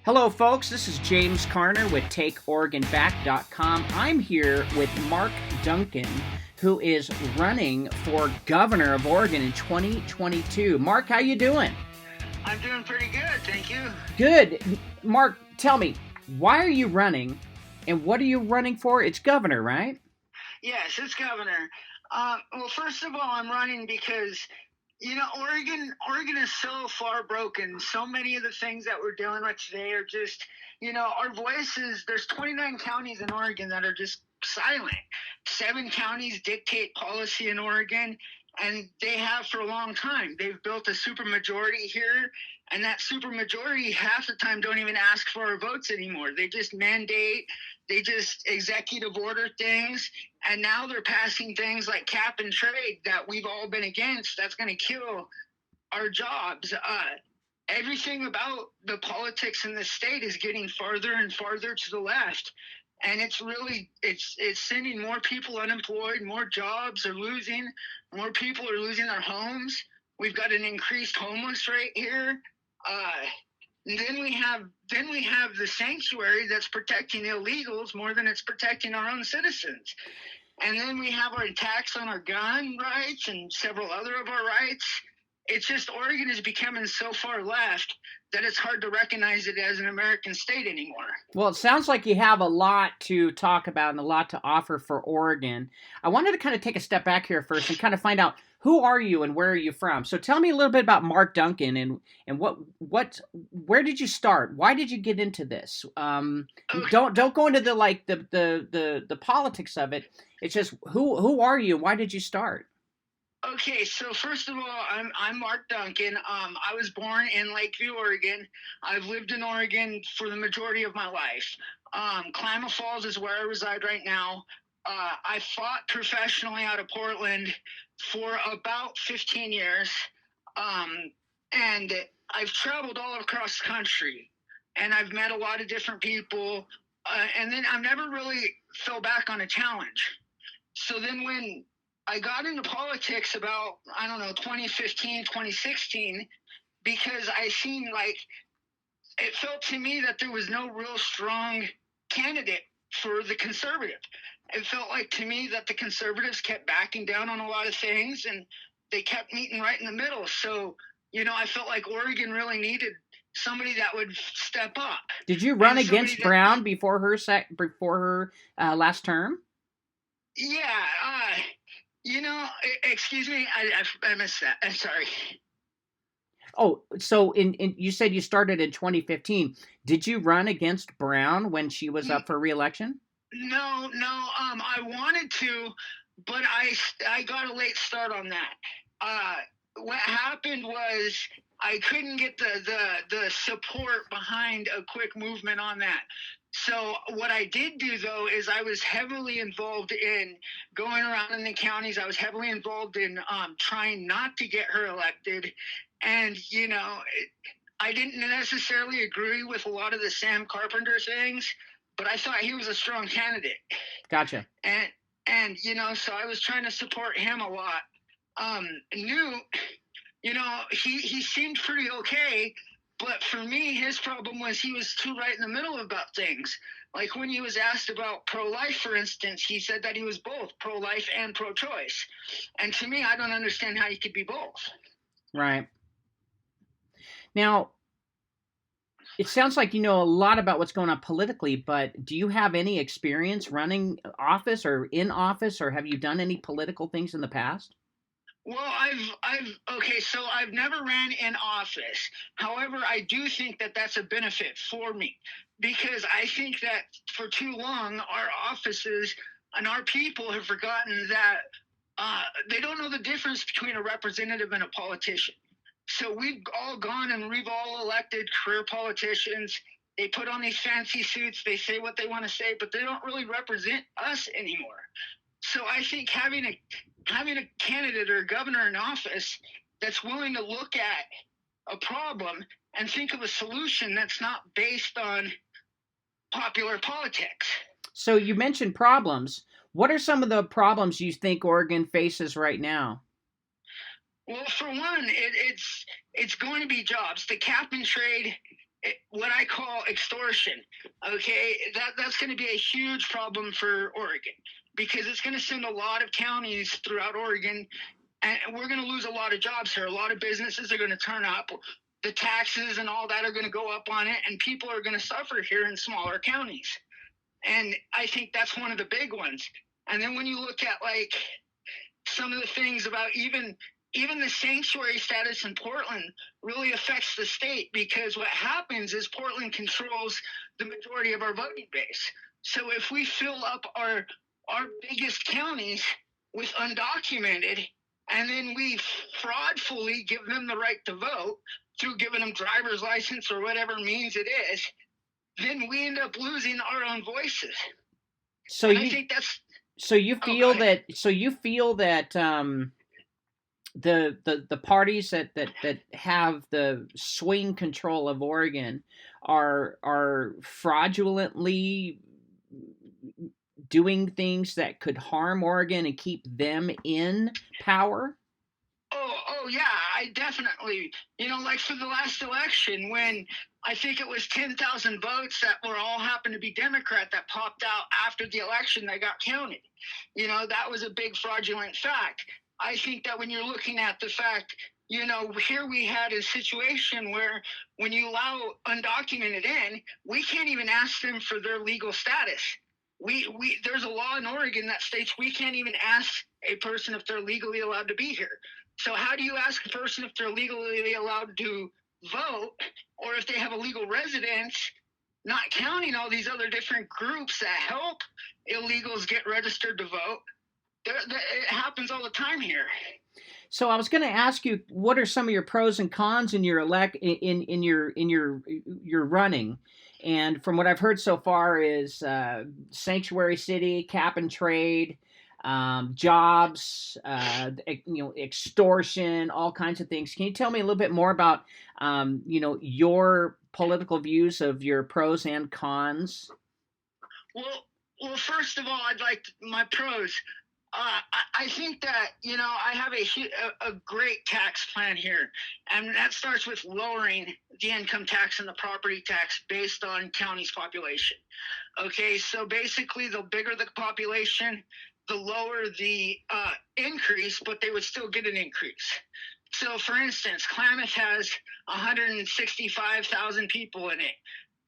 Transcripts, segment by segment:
Hello, folks. This is James Carner with TakeOregonBack.com. I'm here with Mark Duncan, who is running for governor of Oregon in 2022. Mark, how you doing? I'm doing pretty good, thank you. Good. Mark, tell me, why are you running, and what are you running for? It's governor, right? Yes, it's governor. Well, first of all, I'm running because Oregon is so far broken. So many of the things that we're dealing with today are just, our voices. There's 29 counties in Oregon that are just silent. 7 counties dictate policy in Oregon, and they have for a long time. They've built a supermajority here, and that supermajority half the time don't even ask for our votes anymore. They just mandate, they just executive order things, and now they're passing things like cap and trade that we've all been against. That's going to kill our jobs. Everything about the politics in the state is getting farther and farther to the left. And it's sending more people unemployed, more jobs are losing, more people are losing their homes. We've got an increased homeless rate here. And then we have the sanctuary that's protecting illegals more than it's protecting our own citizens. And then we have our attacks on our gun rights and several other of our rights. It's just Oregon is becoming so far left that it's hard to recognize it as an American state anymore. Well, it sounds like you have a lot to talk about and a lot to offer for Oregon. I wanted to kind of take a step back here first and kind of find out, who are you and where are you from? So tell me a little bit about Mark Duncan and where did you start? Why did you get into this? Okay. Don't go into the politics of it. It's just who are you and why did you start? Okay, so first of all, I'm Mark Duncan. I was born in Lakeview, Oregon. I've lived in Oregon for the majority of my life. Klamath Falls is where I reside right now. I fought professionally out of Portland for about 15 years, and I've traveled all across the country, and I've met a lot of different people, and then I've never really fell back on a challenge. So then when I got into politics about, 2015, 2016, because I seen it felt to me that there was no real strong candidate for the conservative. It felt like to me that the conservatives kept backing down on a lot of things and they kept meeting right in the middle. So, I felt like Oregon really needed somebody that would step up. Did you run against Brown before her last term? Yeah, excuse me, I missed that. I'm sorry. Oh, so you said you started in 2015. Did you run against Brown when she was up for re-election? No. I wanted to, but I got a late start on that. What happened was I couldn't get the support behind a quick movement on that. So what I did do, though, is I was heavily involved in going around in the counties. I was heavily involved in trying not to get her elected. And, I didn't necessarily agree with a lot of the Sam Carpenter things, but I thought he was a strong candidate. Gotcha. And so I was trying to support him a lot. Newt, he seemed pretty okay. But for me, his problem was he was too right in the middle about things. Like when he was asked about pro-life, for instance, he said that he was both pro-life and pro-choice. And to me, I don't understand how you could be both. Right. Now, it sounds like you know a lot about what's going on politically, but do you have any experience running office or in office, or have you done any political things in the past? Well, so I've never ran in office. However, I do think that that's a benefit for me because I think that for too long, our offices and our people have forgotten that they don't know the difference between a representative and a politician. So we've all gone and we've all elected career politicians. They put on these fancy suits. They say what they want to say, but they don't really represent us anymore. So I think having a candidate or a governor in office that's willing to look at a problem and think of a solution that's not based on popular politics. So you mentioned problems. What are some of the problems you think Oregon faces right now? Well, for one, it's going to be jobs. The cap and trade what I call extortion. Okay, that's going to be a huge problem for Oregon because it's going to send a lot of counties throughout Oregon, and we're going to lose a lot of jobs here. A lot of businesses are going to turn up. The taxes and all that are going to go up on it, and people are going to suffer here in smaller counties. And I think that's one of the big ones. And then when you look at like some of the things about even the sanctuary status in Portland really affects the state because what happens is Portland controls the majority of our voting base. So if we fill up our biggest counties with undocumented and then we fraudfully give them the right to vote through giving them driver's license or whatever means it is, then we end up losing our own voices. So and you I think that's so you oh go feel ahead. that the parties that have the swing control of Oregon are fraudulently doing things that could harm Oregon and keep them in power? Oh yeah, I definitely. Like for the last election, when I think it was 10,000 votes that were all happened to be Democrat that popped out after the election that got counted. That was a big fraudulent fact. I think that when you're looking at the fact, here we had a situation where when you allow undocumented in, we can't even ask them for their legal status. We there's a law in Oregon that states we can't even ask a person if they're legally allowed to be here. So how do you ask a person if they're legally allowed to vote or if they have a legal residence, not counting all these other different groups that help illegals get registered to vote? It happens all the time here. So I was going to ask you, what are some of your pros and cons in your your running? And from what I've heard so far is sanctuary city, cap and trade, jobs, extortion, all kinds of things. Can you tell me a little bit more about your political views of your pros and cons? Well, first of all, I'd like my pros. I think that I have a great tax plan here, and that starts with lowering the income tax and the property tax based on county's population. Okay, so basically, the bigger the population, the lower the increase, but they would still get an increase. So, for instance, Klamath has 165,000 people in it.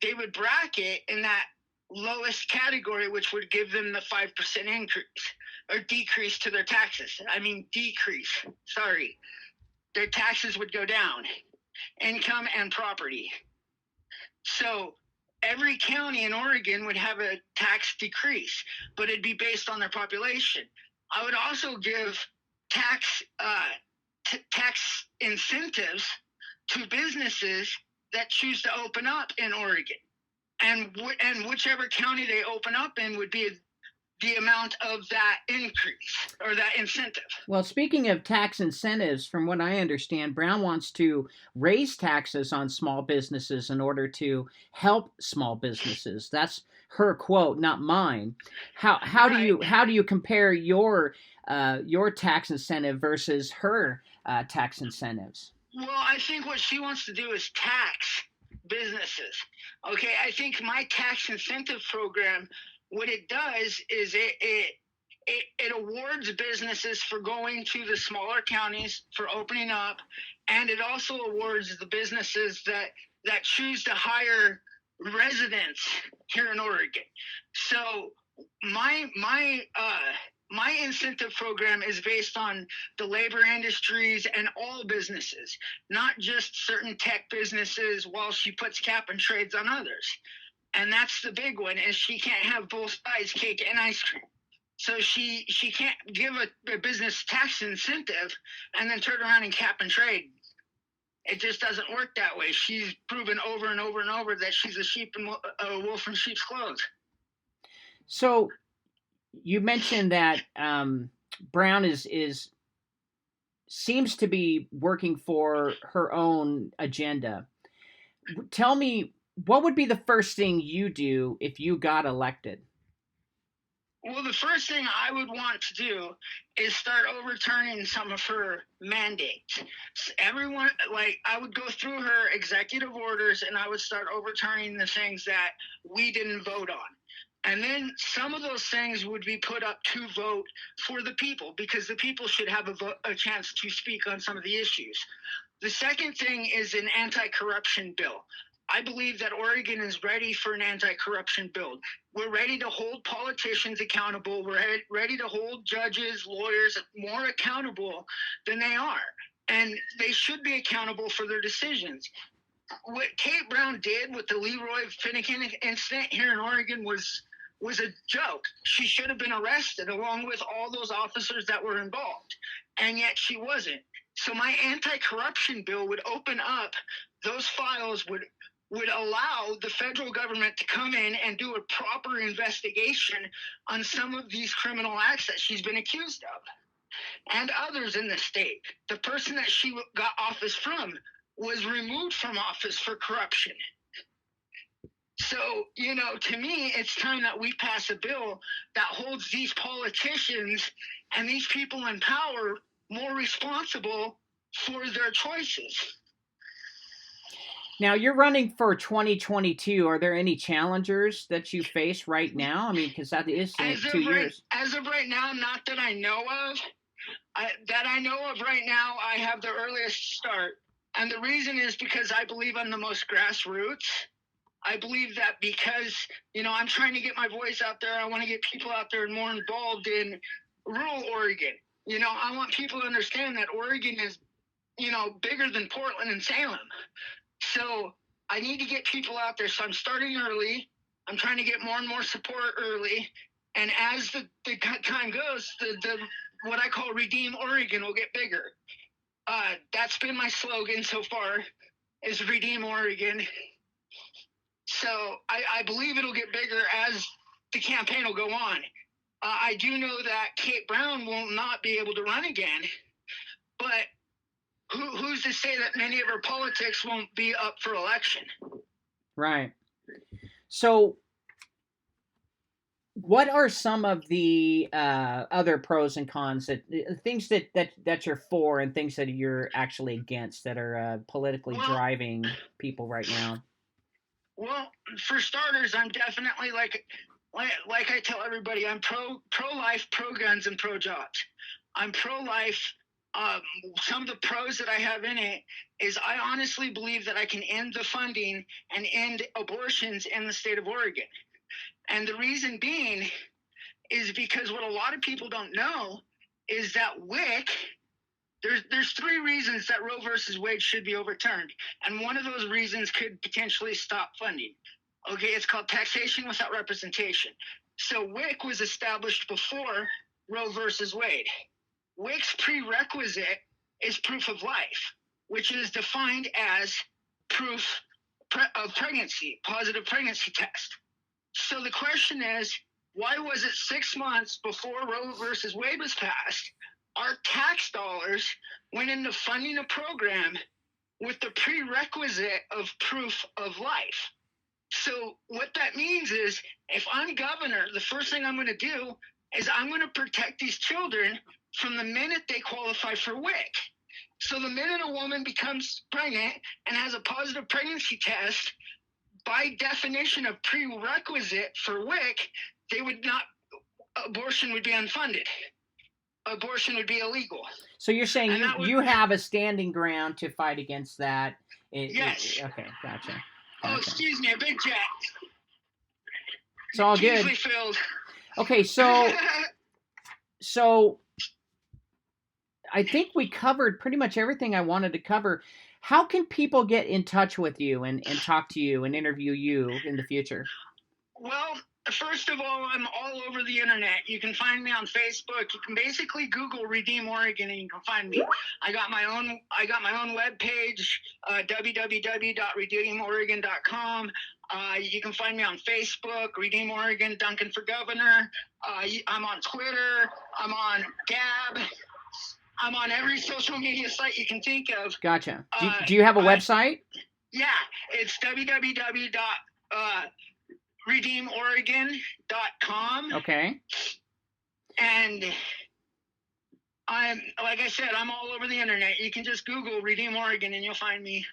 They would bracket in that lowest category, which would give them the 5% increase or decrease to their taxes. I mean, decrease. Sorry. Their taxes would go down, income and property. So every county in Oregon would have a tax decrease, but it'd be based on their population. I would also give tax tax incentives to businesses that choose to open up in Oregon, and whichever county they open up in would be the amount of that increase or that incentive. Well, speaking of tax incentives, from what I understand, Brown wants to raise taxes on small businesses in order to help small businesses. That's her quote, not mine. Right. How do you compare your tax incentive versus her tax incentives? Well, I think what she wants to do is tax businesses. Okay, I think my tax incentive program, what it does is it awards businesses for going to the smaller counties for opening up, and it also awards the businesses that choose to hire residents here in Oregon. So my incentive program is based on the labor industries and all businesses, not just certain tech businesses, while she puts cap and trades on others. And that's the big one, is she can't have both sides, cake and ice cream. So she can't give a business tax incentive and then turn around and cap and trade. It just doesn't work that way. She's proven over and over and over that she's a wolf in sheep's clothes. So you mentioned that Brown is seems to be working for her own agenda. Tell me, what would be the first thing you do if you got elected? Well, the first thing I would want to do is start overturning some of her mandates. Everyone, like, I would go through her executive orders and I would start overturning the things that we didn't vote on. And then some of those things would be put up to vote for the people, because the people should have a chance to speak on some of the issues. The second thing is an anti-corruption bill. I believe that Oregon is ready for an anti-corruption bill. We're ready to hold politicians accountable. We're ready to hold judges, lawyers more accountable than they are. And they should be accountable for their decisions. What Kate Brown did with the Leroy Finnegan incident here in Oregon was a joke. She should have been arrested along with all those officers that were involved. And yet she wasn't. So my anti-corruption bill would open up those files, would allow the federal government to come in and do a proper investigation on some of these criminal acts that she's been accused of, and others in the state. The person that she got office from was removed from office for corruption. So, to me, it's time that we pass a bill that holds these politicians and these people in power more responsible for their choices. Now, you're running for 2022. Are there any challengers that you face right now? I mean, because that is 2 years. As of right now, not that I know of. That I know of right now, I have the earliest start. And the reason is because I believe I'm the most grassroots. I believe that because, I'm trying to get my voice out there. I want to get people out there and more involved in rural Oregon. I want people to understand that Oregon is, bigger than Portland and Salem. So I need to get people out there. So I'm starting early. I'm trying to get more and more support early. And as the time goes, the what I call Redeem Oregon will get bigger. That's been my slogan so far, is Redeem Oregon. So I believe it'll get bigger as the campaign will go on. I do know that Kate Brown will not be able to run again, but who's to say that many of her politics won't be up for election? Right. So what are some of the other pros and cons, things that you're for and things that you're actually against, that are politically driving people right now? Well, for starters, I'm definitely like I tell everybody, I'm pro-life, pro-guns, and pro-jobs. I'm pro-life. Some of the pros that I have in it is I honestly believe that I can end the funding and end abortions in the state of Oregon. And the reason being is because what a lot of people don't know is that WIC, there's 3 reasons that Roe versus Wade should be overturned. And one of those reasons could potentially stop funding. Okay, it's called taxation without representation. So WIC was established before Roe versus Wade. WIC's prerequisite is proof of life, which is defined as proof of pregnancy, positive pregnancy test. So the question is, why was it 6 months before Roe versus Wade was passed, our tax dollars went into funding a program with the prerequisite of proof of life? So what that means is, if I'm governor, the first thing I'm going to do is I'm going to protect these children from the minute they qualify for WIC. So the minute a woman becomes pregnant and has a positive pregnancy test, by definition of prerequisite for WIC, abortion would be unfunded. Abortion would be illegal. So you're saying you have a standing ground to fight against that? Yes. Okay, gotcha. Oh, excuse me, a big jet. It's all good. Easily filled. Okay, so I think we covered pretty much everything I wanted to cover. How can people get in touch with you and talk to you and interview you in the future? Well, first of all, I'm all over the internet. You can find me on Facebook. You can basically Google Redeem Oregon and you can find me. I got my own webpage, www.redeemoregon.com. You can find me on Facebook, Redeem Oregon, Duncan for Governor. I'm on Twitter. I'm on Gab. I'm on every social media site you can think of. Gotcha. Do you have a website? Yeah, it's www. redeemoregon.com. Okay. And like I said, I'm all over the internet. You can just Google Redeem Oregon and you'll find me.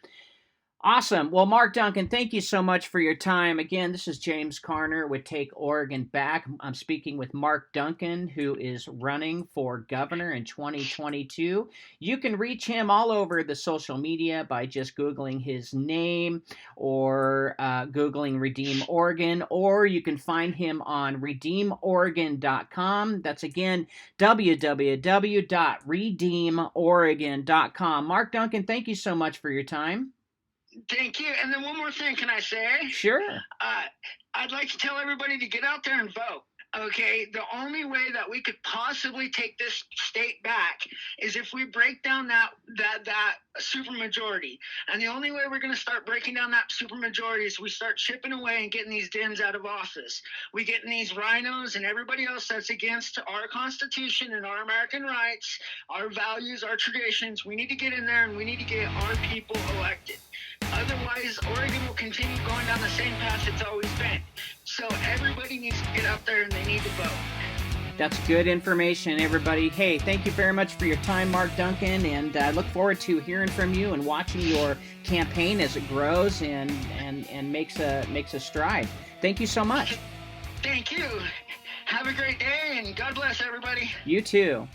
Awesome. Well, Mark Duncan, thank you so much for your time. Again, this is James Carner with Take Oregon Back. I'm speaking with Mark Duncan, who is running for governor in 2022. You can reach him all over the social media by just Googling his name or Googling Redeem Oregon, or you can find him on redeemoregon.com. That's again, www.redeemoregon.com. Mark Duncan, thank you so much for your time. Thank you. And then one more thing, can I say? Sure. I'd like to tell everybody to get out there and vote. Okay, the only way that we could possibly take this state back is if we break down that supermajority. And the only way we're going to start breaking down that supermajority is we start chipping away and getting these Dems out of office. We getting these rhinos and everybody else that's against our Constitution and our American rights, our values, our traditions. We need to get in there and we need to get our people elected. Otherwise, Oregon will continue going down the same path it's always been. So everybody needs to get out there and they need to vote. That's good information, everybody. Hey, thank you very much for your time, Mark Duncan, and I look forward to hearing from you and watching your campaign as it grows and makes a stride. Thank you so much. Thank you. Have a great day, and God bless everybody. You too.